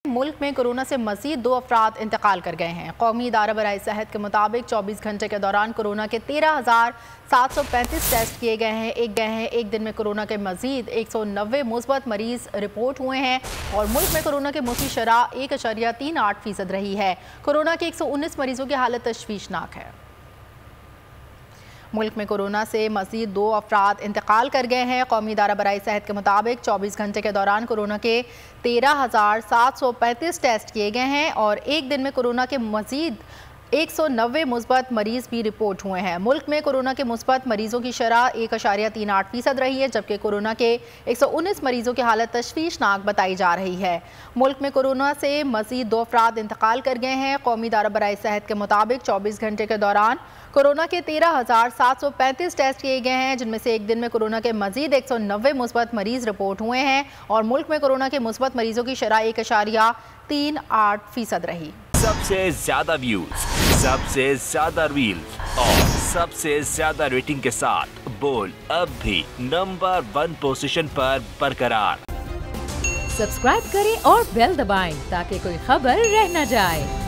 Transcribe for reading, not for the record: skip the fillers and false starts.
मुल्क में कोरोना से मजीद 2 अफराद इंतकाल कर गए हैं। कौमी इदारा बराए सेहत के मुताबिक 24 घंटे के दौरान कोरोना के 13,735 टेस्ट किए गए हैं। एक दिन में कोरोना के मजीद 190 मुस्बत मरीज रिपोर्ट हुए हैं और मुल्क में कोरोना की मुस्बत शरह 1.38% रही है। कोरोना के 119 मरीजों की हालत तशवीशनाक है। मुल्क में कोरोना से मज़ीद 2 अफराद इंतकाल कर गए हैं। कौमी इदारा बराए सेहत के मुताबिक 24 घंटे के दौरान कोरोना के 13,735 टेस्ट किए गए हैं और एक दिन में कोरोना के मज़ीद 190 मुस्बत मरीज भी रिपोर्ट हुए हैं। मुल्क में कोरोना के मुस्बत मरीजों की शरह 1.38% रही है, जबकि कोरोना के 119 मरीजों की हालत तशवीशनाक बताई जा रही है। मुल्क में कोरोना से मज़ीद 2 अफराद इंतकाल कर गए हैं। कौमी इदारा बराए सेहत के मुताबिक 24 घंटे के दौरान कोरोना के 13,735 टेस्ट किए गए हैं, जिनमें से एक दिन में कोरोना के मजीद 190 मुस्बत मरीज रिपोर्ट हुए हैं और मुल्क में कोरोना के मुस्बत मरीजों की शरह 1.38% रही। सबसे ज्यादा व्यूज, सबसे ज्यादा रील्स और सबसे ज्यादा रेटिंग के साथ बोल अब भी नंबर 1 पोजीशन पर बरकरार। सब्सक्राइब करें और बेल दबाएं ताकि कोई खबर रह न जाए।